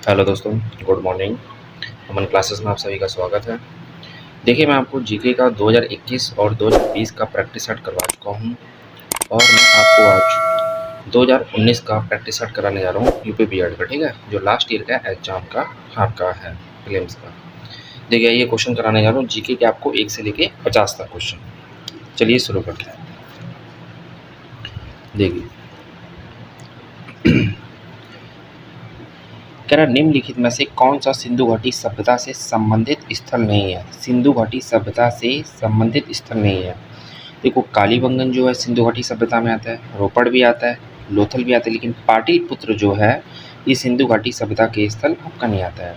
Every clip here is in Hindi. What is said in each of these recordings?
हेलो दोस्तों, गुड मॉर्निंग। अमन क्लासेस में आप सभी का स्वागत है। देखिए, मैं आपको जीके का 2021 और 2020 का प्रैक्टिस सेट करवा चुका हूँ और मैं आपको आज 2019 का प्रैक्टिस सेट कराने जा रहा हूँ यूपी बीएड का, ठीक है, जो लास्ट ईयर का एग्जाम का आपका है, प्रीलिम्स का। देखिए, ये क्वेश्चन कराने जा रहा हूँ जीके के, आपको 1 से लेके 50 तक क्वेश्चन। चलिए शुरू करते हैं। देखिए, कह रहा निम्नलिखित में से कौन सा सिंधु घाटी सभ्यता से संबंधित स्थल नहीं है। सिंधु घाटी सभ्यता से संबंधित स्थल नहीं है। देखो, कालीबंगन जो है सिंधु घाटी सभ्यता में आता है, रोपड़ भी आता है, लोथल भी आता है, लेकिन पाटलिपुत्र जो है ये सिंधु घाटी सभ्यता के स्थल आपका नहीं आता है।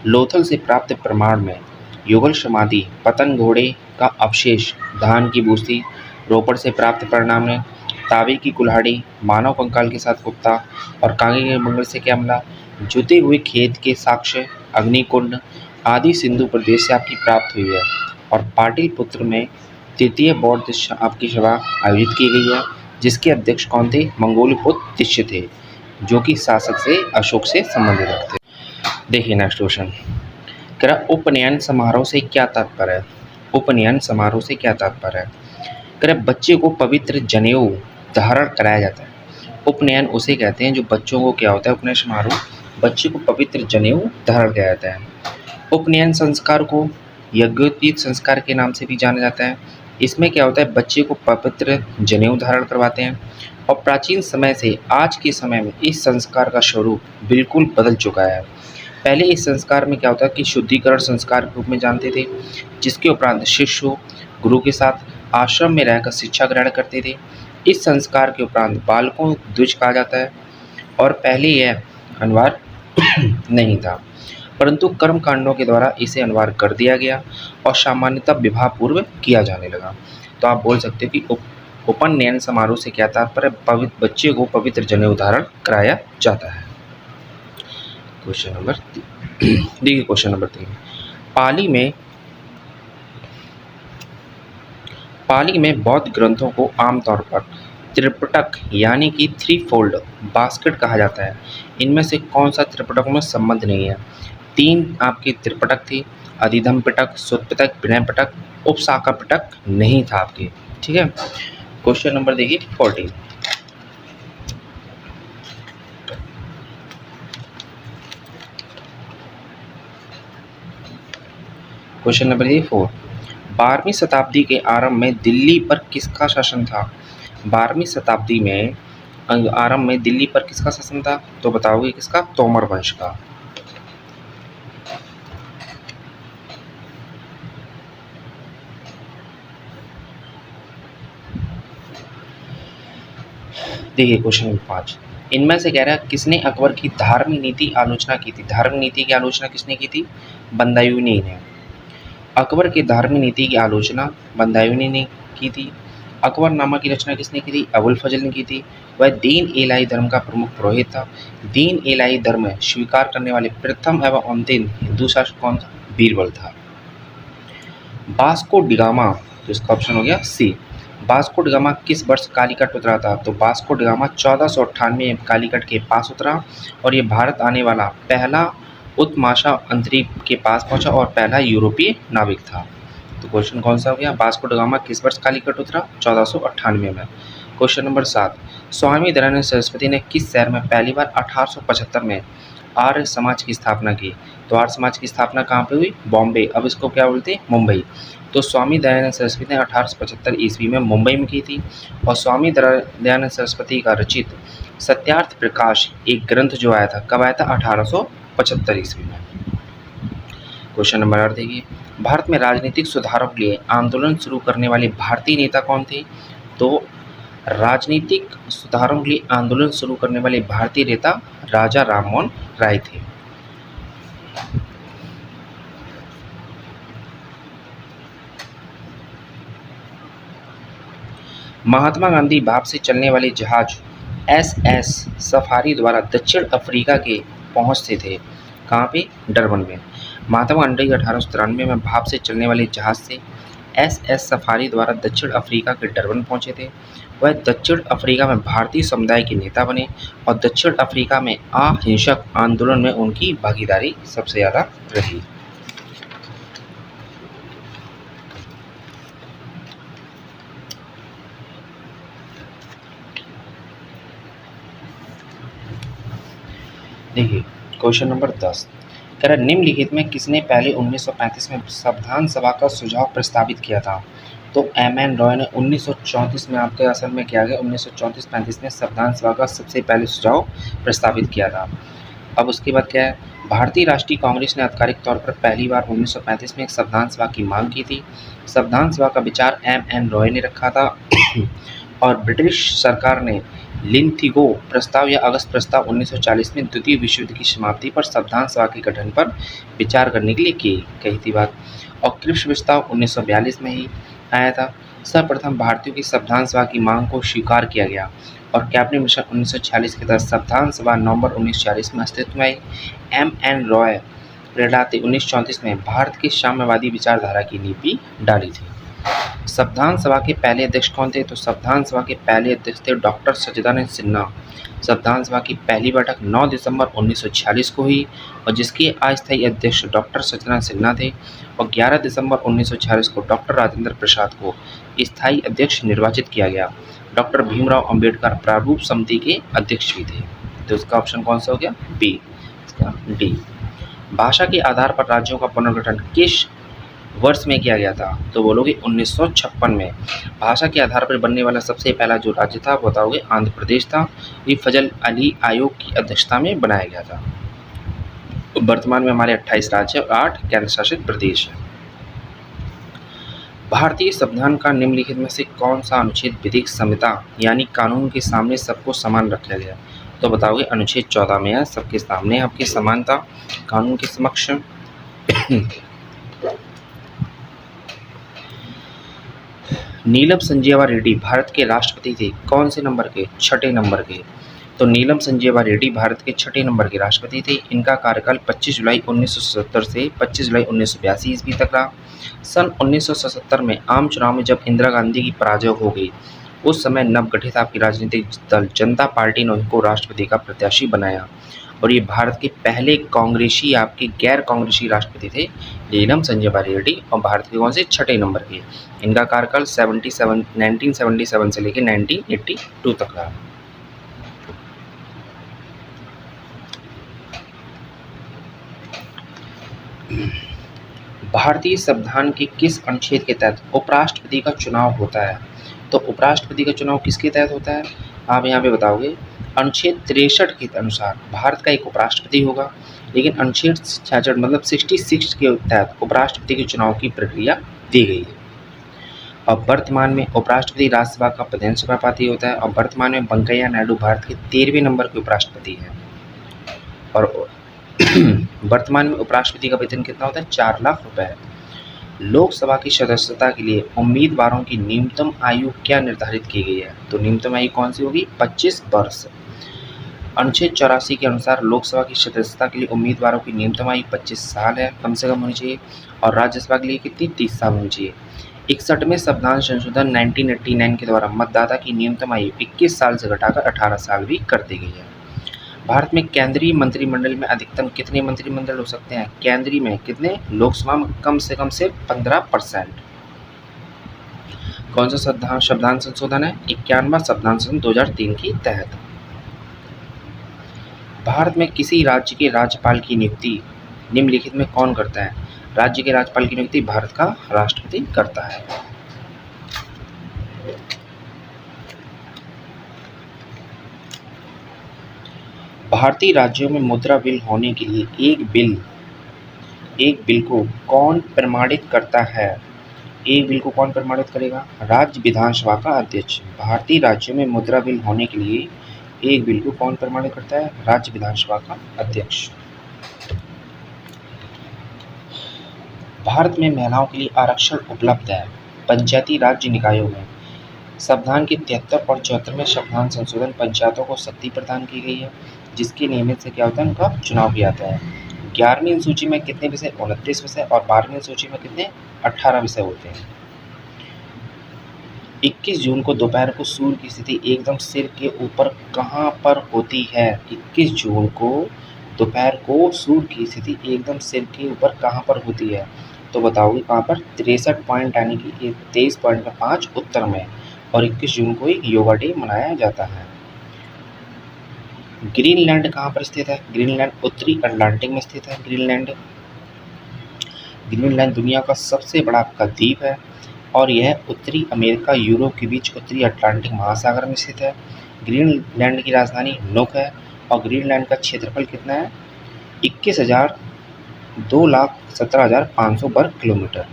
लोथल से प्राप्त प्रमाण में युगल समाधि, पतन घोड़े का अवशेष, धान की बूसी, रोपड़ से प्राप्त परिणाम में तावे की कुल्हाड़ी, मानव कंकाल के साथ कुत्ता और कांगे के मंगल से क्या मिला, जुते हुए खेत के साक्ष्य, अग्निकुंड आदि सिंधु प्रदेश से आपकी प्राप्त हुई है। और पाटलिपुत्र में तृतीय बौद्ध आपकी सभा आयोजित की गई है, जिसके अध्यक्ष कौन थे, मंगोलपुत्र तिष्य थे, जो कि शासक से अशोक से संबंधित रखते। देखिए नेक्स्ट क्वेश्चन, कह रहा उपनयन समारोह से क्या तात्पर्य है। उपनयन समारोह से क्या तात्पर्य है। कह रहा बच्चे को पवित्र जनेऊ धारण कराया जाता है। उपनयन उसे कहते हैं जो बच्चों को क्या होता है, उपनयन समारोह बच्चे को पवित्र जनेऊ धारण किया जाता है। उपनयन संस्कार को यज्ञोपवीत संस्कार के नाम से भी जाना जाता है। इसमें क्या होता है, बच्चे को पवित्र जनेऊ धारण करवाते हैं। और प्राचीन समय से आज के समय में इस संस्कार का स्वरूप बिल्कुल बदल चुका है। पहले इस संस्कार में क्या होता है कि शुद्धिकरण संस्कार के रूप में जानते थे, जिसके उपरांत शिष्य गुरु के साथ आश्रम में रहकर शिक्षा ग्रहण करते थे। इस संस्कार के उपरांत बालकों को द्विज कहा जाता है और पहले यह अनिवार्य नहीं था, परंतु कर्म कांडों के द्वारा इसे अनिवार्य कर दिया गया और सामान्यतः विवाह पूर्व किया जाने लगा। तो आप बोल सकते हो कि उपनयन समारोह से क्या तात्पर्य, पवित्र बच्चे को पवित्र जनेऊ धारण कराया जाता है। क्वेश्चन नंबर देखिए, क्वेश्चन नंबर 3, पाली में बौद्ध ग्रंथों को आमतौर पर त्रिपिटक यानी कि थ्री फोल्ड बास्केट कहा जाता है। इनमें से कौन सा त्रिपिटक में संबंध नहीं है। 3 आपके त्रिपिटक थे, अधिधम पिटक, सुत्त पिटक, विनय पिटक, उपशाखा पिटक नहीं था आपके, ठीक है। क्वेश्चन नंबर देखिए 14, क्वेश्चन नंबर 4, 12वीं शताब्दी के आरंभ में दिल्ली पर किसका शासन था। 12वीं शताब्दी में आरंभ में दिल्ली पर किसका शासन था, तो बताओगे किसका, तोमर वंश का। देखिए क्वेश्चन नंबर 5, इनमें से कह रहा है किसने अकबर की धार्मिक नीति आलोचना की थी। धार्मिक नीति की आलोचना किसने की थी, बदायूंनी ने। अकबर की धार्मिक नीति की आलोचना बदायूंनी ने की थी। अकबरनामा की रचना किसने की थी, अबुल फजल ने की थी। वह दीन इलाही धर्म का प्रमुख पुरोहित था। दीन इलाही धर्म स्वीकार करने वाले प्रथम एवं अंतिम हिंदू शासक कौन था, बीरबल था। वास्को डिगामा, तो इसका ऑप्शन हो गया सी। वास्को डिगामा किस वर्ष कालीकट उतरा था, तो वास्को डिगामा 1498 में कालीकट के पास उतरा और ये भारत आने वाला पहला उत्तमाशा अंतरिक्ष के पास पहुंचा और पहला यूरोपीय नाविक था। तो क्वेश्चन कौन सा हो गया, वास्को डिगामा किस वर्ष कालीकट उतरा, 1498 में। क्वेश्चन नंबर 7, स्वामी दयानंद सरस्वती ने किस शहर में पहली बार 1875 में आर्य समाज की स्थापना की। तो आर्य समाज की स्थापना कहाँ पे हुई, बॉम्बे, अब इसको क्या बोलते हैं, मुंबई। तो स्वामी दयानंद सरस्वती ने 1875 ईस्वी में मुंबई में की थी। और स्वामी दयानंद सरस्वती का रचित सत्यार्थ प्रकाश एक ग्रंथ जो आया था, कब आया था, 1875 ईस्वी में। क्वेश्चन नंबर 8 देखिए, भारत में राजनीतिक सुधारों के लिए आंदोलन शुरू करने वाले भारतीय नेता कौन थे। तो राजनीतिक सुधारों के लिए आंदोलन शुरू करने वाले भारतीय नेता राजा राममोहन राय थे। महात्मा गांधी भाप से चलने वाले जहाज SS सफारी द्वारा दक्षिण अफ्रीका के पहुंचते थे, कहाँ पे, डरबन में। महात्मा गांधी 1893 में भाप से चलने वाले जहाज से एस सफारी द्वारा दक्षिण अफ्रीका के डरबन पहुंचे थे। वह दक्षिण अफ्रीका में भारतीय समुदाय के नेता बने और दक्षिण अफ्रीका में अहिंसक आंदोलन में उनकी भागीदारी सबसे ज़्यादा रही। देखिए क्वेश्चन नंबर 10 कह रहा निम्नलिखित में किसने पहले 1935 में संविधान सभा का सुझाव प्रस्तावित किया था। तो एम.एन. रॉय ने 1934 में, आपके असल में किया गया 1934-35 में संविधान सभा का सबसे पहले सुझाव प्रस्तावित किया था। अब उसके बाद क्या है, भारतीय राष्ट्रीय कांग्रेस ने आधिकारिक तौर पर पहली बार 1935 में एक संविधान सभा की मांग की थी। संविधान सभा का विचार एम.एन. रॉय ने रखा था और ब्रिटिश सरकार ने लिंथिगो प्रस्ताव या अगस्त प्रस्ताव 1940 में द्वितीय विश्व युद्ध की समाप्ति पर संविधान सभा के गठन पर विचार करने के लिए कही थी बात। और क्रिप्स प्रस्ताव 1942 में ही आया था। सर्वप्रथम भारतीयों की संविधान सभा की मांग को स्वीकार किया गया और कैबिनेट मिशन 1946 के तहत संविधान सभा नवंबर 1940 में अस्तित्व में आई। एम.एन. रॉय प्रेरणाते 1934 में भारत की साम्यवादी विचारधारा की नींव भी डाली थी। संविधान सभा के पहले अध्यक्ष कौन थे। तो संविधान सभा के पहले अध्यक्ष थे डॉक्टर सच्चिदानंद सिन्हा। संविधान सभा की पहली बैठक 9 दिसंबर 1946 को हुई और जिसके अस्थायी अध्यक्ष डॉक्टर सच्चिदानंद सिन्हा थे और 11 दिसंबर 1946 को डॉक्टर राजेंद्र प्रसाद को स्थायी अध्यक्ष निर्वाचित किया गया। डॉक्टर भीमराव अंबेडकर प्रारूप समिति के अध्यक्ष भी थे। तो इसका ऑप्शन कौन सा हो गया, बी, इसका डी। भाषा के आधार पर राज्यों का पुनर्गठन किस वर्ष में किया गया था। तो बोलोगे 1956 में। भाषा के आधार पर बनने वाला सबसे पहला जो राज्य था वो बताओगे आंध्र प्रदेश था। ये फजल अली आयोग की अध्यक्षता में बनाया गया था। वर्तमान में हमारे 28 राज्य और 8 केंद्र शासित प्रदेश हैं। भारतीय संविधान का निम्नलिखित में से कौन सा अनुच्छेद विधिक संहिता यानी कानून के सामने सबको समान रखा गया। तो बताओगे अनुच्छेद 14 में है, सबके सामने आपकी समानता कानून के समक्ष। नीलम संजीवा रेड्डी भारत के राष्ट्रपति थे, कौन से नंबर के, छठे नंबर के। तो नीलम संजीवा रेड्डी भारत के छठे नंबर के राष्ट्रपति थे। इनका कार्यकाल 25 जुलाई 1977 से 25 जुलाई 1982 ईस्वी तक रहा। सन 1977 में आम चुनाव में जब इंदिरा गांधी की पराजय हो गई, उस समय नवगठित आपकी राजनीतिक दल जनता पार्टी ने उनको राष्ट्रपति का प्रत्याशी बनाया और ये भारत के पहले कांग्रेसी, आपके गैर कांग्रेसी राष्ट्रपति थे नीलम संजीवा रेड्डी और भारत के कौन से, छठे नंबर के। इनका कार्यकाल 1977 से लेकर 1982 तक रहा। भारतीय संविधान के किस अनुच्छेद के तहत उपराष्ट्रपति का चुनाव होता है। तो उपराष्ट्रपति का चुनाव किसके तहत होता है, आप यहाँ पे बताओगे अनुच्छेद 63 के अनुसार भारत का एक उपराष्ट्रपति होगा, लेकिन अनुच्छेद 66 मतलब 66 के तहत उपराष्ट्रपति के चुनाव की प्रक्रिया दी गई है। और वर्तमान में उपराष्ट्रपति राज्यसभा का प्रधान सभापति होता है और वर्तमान में वेंकैया नायडू भारत के 13वें नंबर के उपराष्ट्रपति हैं। और वर्तमान में उपराष्ट्रपति का वेतन कितना होता है, 4 लाख रुपए। लोकसभा की सदस्यता के लिए उम्मीदवारों की न्यूनतम आयु क्या निर्धारित की गई है। तो न्यूनतम आयु कौन सी होगी, 25 वर्ष। अनुच्छेद 84 के अनुसार लोकसभा की सदस्यता के लिए उम्मीदवारों की न्यूनतम आयु 25 साल है, कम से कम होनी चाहिए। और राज्यसभा के लिए कितनी, 30 साल होनी चाहिए। 61वें संविधान संशोधन 1989 के द्वारा मतदाता की न्यूनतम आयु 21 साल से घटाकर 18 साल भी कर दी गई है। भारत में केंद्रीय मंत्रिमंडल में अधिकतम कितने मंत्रिमंडल हो सकते हैं, केंद्रीय में कितने, लोकसभा में कम से 15%। कौन सा संविधान संशोधन है, 51वां संविधान संशोधन 2003 के तहत। भारत में किसी राज्य के राज्यपाल की नियुक्ति निम्नलिखित में कौन करता है। राज्य के राज्यपाल की नियुक्ति भारत का राष्ट्रपति करता है। भारतीय राज्यों में मुद्रा बिल होने के लिए एक बिल को कौन प्रमाणित करता है। एक बिल को कौन प्रमाणित करेगा, राज्य विधानसभा का अध्यक्ष। भारतीय राज्यों में मुद्रा बिल होने के लिए एक बिल को कौन प्रमाणित करता है, राज्य विधानसभा का अध्यक्ष। भारत में महिलाओं के लिए आरक्षण उपलब्ध है पंचायती राज्य निकायों में। संविधान के 73 और 74वें संविधान संशोधन पंचायतों को शक्ति प्रदान की गई है, जिसके नियमित से क्या होता है, उनका चुनाव भी आता है। 11वीं सूची में कितने विषय, 29 विषय और 12वीं सूची में कितने, 18 विषय होते हैं। 21 जून को दोपहर को सूर्य की स्थिति एकदम सिर के ऊपर कहाँ पर होती है? 21 जून को दोपहर को सूर्य की स्थिति एकदम सिर के ऊपर कहाँ पर होती है? तो बताओगे कहाँ पर? 63 पॉइंट यानी कि 23.5 उत्तर में, और 21 जून को ही योगा डे मनाया जाता है। ग्रीनलैंड कहाँ पर स्थित है? ग्रीनलैंड उत्तरी अटलांटिक में स्थित है। ग्रीनलैंड दुनिया का सबसे बड़ा आपका द्वीप है, और यह उत्तरी अमेरिका यूरोप के बीच उत्तरी अटलांटिक महासागर में स्थित है। ग्रीनलैंड की राजधानी नुक है, और ग्रीनलैंड का क्षेत्रफल कितना है? 2,17,500 वर्ग किलोमीटर।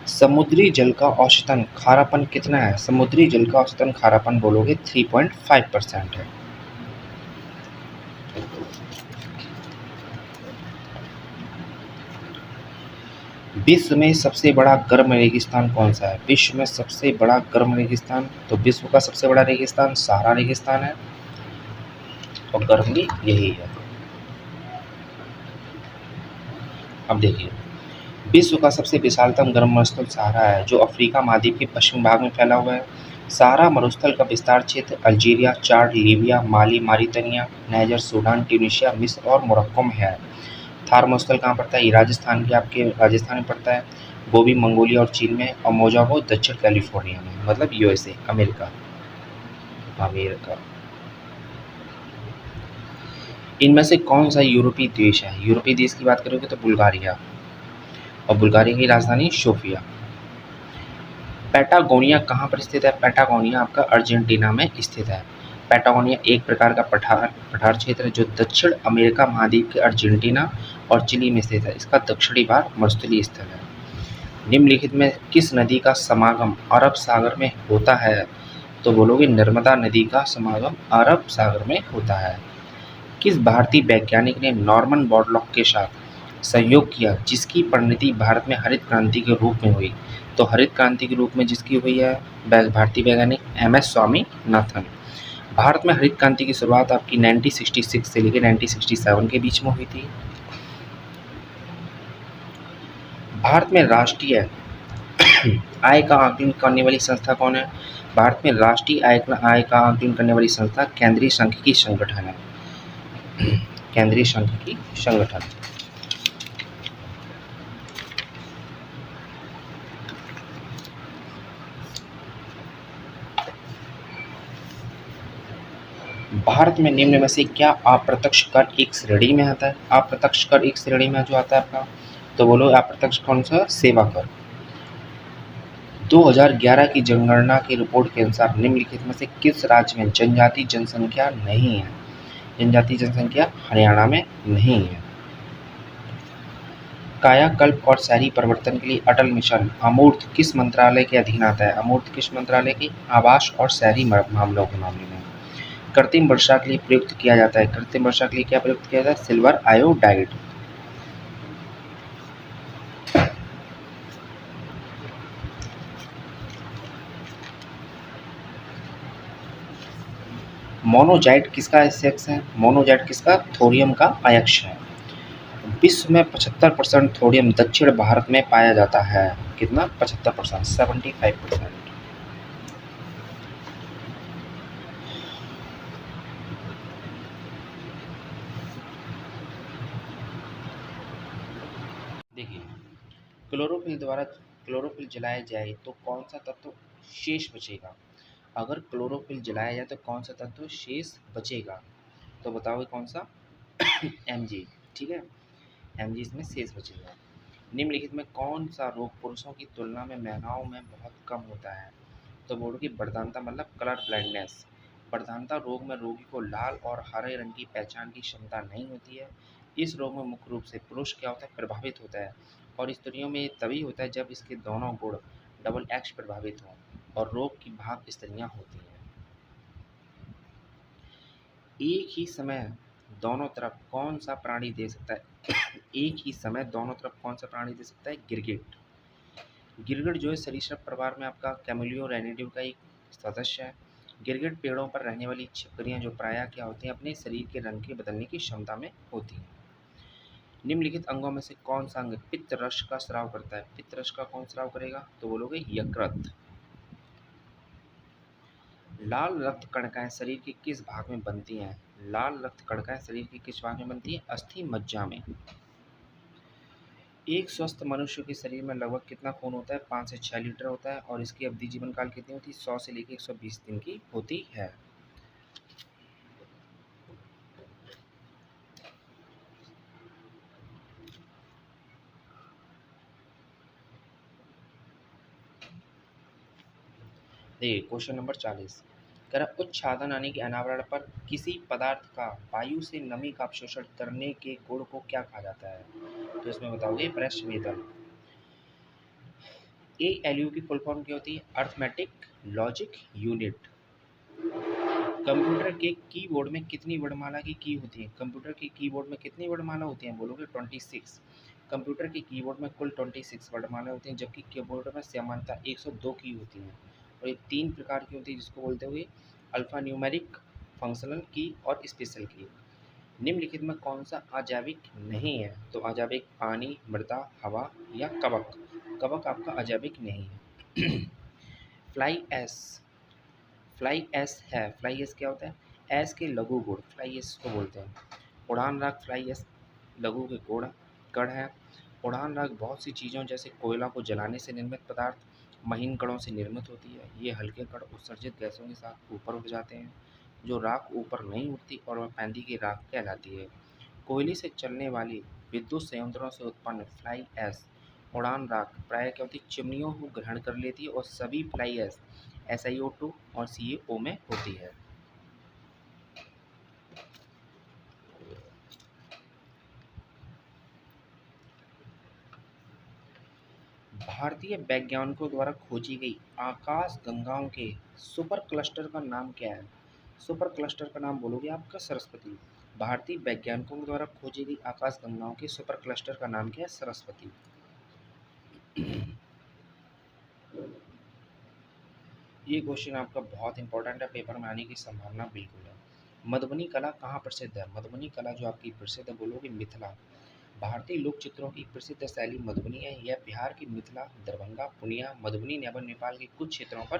समुद्री जल का औसतन खारापन कितना है? समुद्री जल का औसतन खारापन बोलोगे 3.5% है। विश्व में सबसे बड़ा गर्म रेगिस्तान कौन सा है? विश्व में सबसे बड़ा गर्म रेगिस्तान, तो विश्व का सबसे बड़ा रेगिस्तान सहारा रेगिस्तान है, और गर्म भी यही है। अब देखिए, विश्व का सबसे विशालतम गर्म मरुस्थल सहारा है, जो अफ्रीका महाद्वीप के पश्चिमी भाग में फैला हुआ है। सहारा मरुस्थल का विस्तार क्षेत्र अल्जीरिया, चाड, लीबिया, माली, मारिटानिया, नाइजर, सूडान, ट्यूनीशिया, मिस्र और मोरक्को में है। थार मरुस्थल कहाँ पड़ता है? ये राजस्थान के आपके राजस्थान में पड़ता है। गोबी मंगोलिया और चीन में, और मोजाम्बिक दक्षिण कैलिफोर्निया में, मतलब यूएसए, अमेरिका। इनमें से कौन सा यूरोपीय देश है? यूरोपीय देश की बात करोगे तो बुल्गारिया, और बुल्गारिया की राजधानी सोफिया। पैटागोनिया कहाँ पर स्थित है? पैटागोनिया आपका अर्जेंटीना में स्थित है। पैटागोनिया एक प्रकार का पठार क्षेत्र है, जो दक्षिण अमेरिका महाद्वीप के अर्जेंटीना और चिली में स्थित है। इसका दक्षिणी भाग मरुस्थलीय स्थल है। निम्नलिखित में किस नदी का समागम अरब सागर में होता है? तो बोलोगे नर्मदा नदी का समागम अरब सागर में होता है। किस भारतीय वैज्ञानिक ने नॉर्मन बोरलॉग के साथ सहयोग किया, जिसकी परिणति भारत में हरित क्रांति के रूप में हुई? तो हरित क्रांति के रूप में जिसकी हुई है भारतीय वैज्ञानिक एम.एस. स्वामीनाथन। भारत में हरित क्रांति की शुरुआत आपकी 1966 से लेकर 1967 के बीच में हुई थी। भारत में राष्ट्रीय आय का आकलन करने वाली संस्था कौन है? भारत में राष्ट्रीय आय का आकलन करने वाली संस्था केंद्रीय सांख्यिकी संगठन है। केंद्रीय सांख्यिकी संगठन। भारत में निम्न में से क्या अप्रत्यक्ष कर एक श्रेणी में आता है? अप्रत्यक्ष कर एक श्रेणी में जो आता है आपका, तो बोलो अप्रत्यक्ष कौन सा? सेवा कर। 2011 की जनगणना की रिपोर्ट के अनुसार निम्नलिखित में से किस राज्य में जनजातीय जनसंख्या नहीं है? जनजातीय जनसंख्या हरियाणा में नहीं है। कायाकल्प और शहरी परिवर्तन के लिए अटल मिशन अमूर्त किस मंत्रालय के अधीन आता है? अमूर्त किस मंत्रालय की? आवास और शहरी मामलों के मामले में। कृत्रिम वर्षा के लिए प्रयुक्त किया जाता है। कृत्रिम वर्षा के लिए क्या प्रयुक्त किया जाता है? Silver iodide. मोनोजाइट किसका सेक्स है? मोनोजाइट किसका? थोरियम का अयस्क है। विश्व में 75% थोरियम दक्षिण भारत में पाया जाता है। कितना? 75%, 75%। देखिए, क्लोरोफिल जलाया जाए तो कौन सा तत्व शेष बचेगा? अगर क्लोरोफिल जलाया जाए तो कौन सा तत्व शेष बचेगा? तो बताओगे कौन सा? Mg। ठीक है, Mg इसमें शेष बचेगा। निम्नलिखित में कौन सा रोग पुरुषों की तुलना में महिलाओं में बहुत कम होता है? तो बोलोगे वर्धनता, मतलब कलर ब्लाइंडनेस। वर्धनता रोग में रोगी को लाल और हरे रंग की पहचान की क्षमता नहीं होती है। इस रोग में मुख्य रूप से पुरुष क्या होता है? प्रभावित होता है, और स्त्रियों में तभी होता है जब इसके दोनों गुण डबल एक्स प्रभावित हों, और रोग की भाग स्त्रियां होती हैं। एक ही समय दोनों तरफ कौन सा प्राणी दे सकता है? एक ही समय दोनों तरफ कौन सा प्राणी दे सकता है? गिरगिट। गिरगिट जो है सरीसृप परिवार में आपका कैमेलियो रेनिडियो का एक सदस्य है। गिरगिट पेड़ों पर रहने वाली छिपकलियां जो प्रायः क्या होती हैं? अपने शरीर के रंग के बदलने की क्षमता में होती हैं। निम्नलिखित अंगों में से कौन सा अंग पित्त रस का स्राव करता है? पित्त रस का कौन स्राव करेगा? तो बोलोगे यकृत। लाल रक्त कणिकाएं शरीर के किस भाग में बनती हैं? लाल रक्त कणिकाएं शरीर के किस भाग में बनती हैं? अस्थि मज्जा में। एक स्वस्थ मनुष्य के शरीर में लगभग कितना खून होता है? 5 से 6 लीटर होता है और इसकी अवधि जीवन काल कितनी होती है? 100 से लेकर 120 दिन की होती है। देखिए क्वेश्चन नंबर 40 कह रहा उच्चादन यानी कि अनावरण पर किसी पदार्थ का वायु से नमी का अवशोषण करने के गुण को क्या कहा जाता है? तो इसमें बताओगे प्रश्नवेदन। ALU की फुल फॉर्म क्या होती है? Arithmetic logic unit. कंप्यूटर के कीबोर्ड में कितनी वर्णमाला की की होती है? कंप्यूटर के कीबोर्ड में कितनी वर्णमाला होती हैं? बोलोगे 26। कंप्यूटर के कीबोर्ड में कुल 26 वर्णमाला होती हैं, जबकि कीबोर्ड में सामान्यतः 102 की होती हैं। और ये 3 प्रकार की होती है, जिसको बोलते हुए अल्फा न्यूमेरिक, फंक्शनल की और स्पेशल की। निम्नलिखित में कौन सा अजैविक नहीं है? तो अजैविक पानी, मृदा, हवा या कवक। कवक आपका अजैविक नहीं है। फ्लाई ऐश, फ्लाई ऐश है। फ्लाई ऐश क्या होता है? ऐश के लघु गुण फ्लाई ऐश को बोलते हैं। उड़ान राग फ्लाई ऐश लघु के गुण कण है। उड़ान राग बहुत सी चीज़ों जैसे कोयला को जलाने से निर्मित पदार्थ महीन कणों से निर्मित होती है। ये हल्के कण उत्सर्जित गैसों के साथ ऊपर उठ जाते हैं। जो राख ऊपर नहीं उठती और वह पैंदी की राख कहलाती है। कोयले से चलने वाली विद्युत संयंत्रों से उत्पन्न फ्लाई ऐश उड़ान राख प्रायः क्या होती है? चिमनियों को ग्रहण कर लेती है और सभी फ्लाई ऐश SiO2 और CaO में होती है। भारतीय वैज्ञानिकों द्वारा खोजी गई आकाश गंगाओं के सुपर क्लस्टर का नाम क्या है? सुपर क्लस्टर का नाम बोलोगे आपका सरस्वती। भारतीय वैज्ञानिकों द्वारा खोजी गई आकाश गंगाओं के सुपर क्लस्टर का नाम क्या है? सरस्वती। ये क्वेश्चन आपका बहुत इंपॉर्टेंट है, पेपर में आने की संभावना बिल्कुल है। मधुबनी कला कहाँ प्रसिद्ध है? मधुबनी कला जो आपकी प्रसिद्ध है, बोलोगे मिथिला। भारतीय लोक चित्रों की प्रसिद्ध शैली मधुबनी है। यह बिहार की मिथिला, दरभंगा, पूर्णिया, मधुबनी एवं नेपाल के कुछ क्षेत्रों पर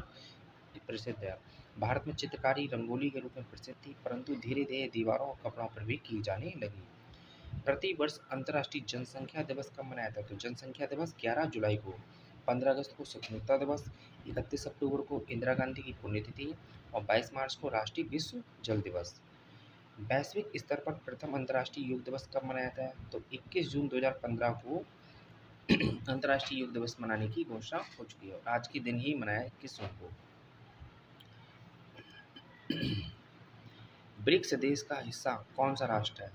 प्रसिद्ध है। भारत में चित्रकारी रंगोली के रूप में प्रसिद्ध थी, परंतु धीरे धीरे दीवारों और कपड़ों पर भी की जाने लगी। प्रति वर्ष अंतर्राष्ट्रीय जनसंख्या दिवस कब मनाया जाता है? तो जनसंख्या दिवस 11 जुलाई को, 15 अगस्त को स्वतंत्रता दिवस, 31 अक्टूबर को इंदिरा गांधी की पुण्यतिथि और 22 मार्च को राष्ट्रीय विश्व जल दिवस। वैश्विक स्तर पर प्रथम अंतर्राष्ट्रीय योग दिवस कब मनाया जाता है? तो 21 जून 2015 को अंतर्राष्ट्रीय योग दिवस मनाने की घोषणा हो चुकी है और आज के दिन ही मनाया 21 जून को। ब्रिक्स देश का हिस्सा कौन सा राष्ट्र है?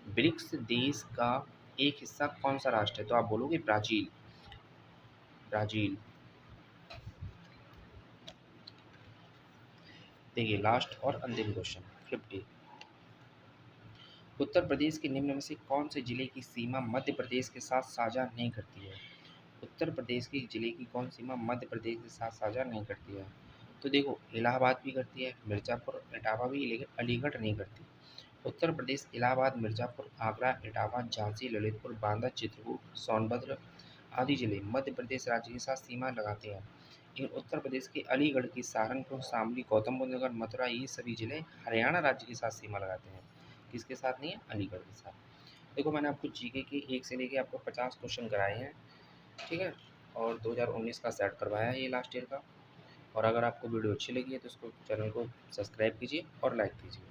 ब्रिक्स देश का एक हिस्सा कौन सा राष्ट्र है? तो आप बोलोगे ब्राजील। ब्राजील। देखिए लास्ट और अंतिम क्वेश्चन 50। उत्तर प्रदेश के निम्न में से कौन से जिले की सीमा मध्य प्रदेश के साथ साझा नहीं करती है? उत्तर प्रदेश की जिले की कौन सीमा मध्य प्रदेश के साथ साझा नहीं करती है? तो देखो इलाहाबाद भी करती है, मिर्ज़ापुर, इटावा भी, लेकिन अलीगढ़ नहीं करती। उत्तर प्रदेश इलाहाबाद, मिर्ज़ापुर, आगरा, इटावा, झांसी, ललितपुर, बांदा, चित्रकूट, सोनभद्र आदि जिले मध्य प्रदेश राज्य के साथ सीमा लगाते हैं। लेकिन उत्तर प्रदेश के अलीगढ़ की सहारनपुर, शामली, गौतम बुद्ध नगर, मथुरा ये सभी जिले हरियाणा राज्य के साथ सीमा लगाते हैं। किसके साथ नहीं है? अलीगढ़ के साथ। देखो मैंने आपको जीके के 1 से लेके आपको 50 क्वेश्चन कराए हैं, ठीक है, और 2019 का सेट करवाया है ये लास्ट ईयर का। और अगर आपको वीडियो अच्छी लगी है तो इसको चैनल को सब्सक्राइब कीजिए और लाइक कीजिए।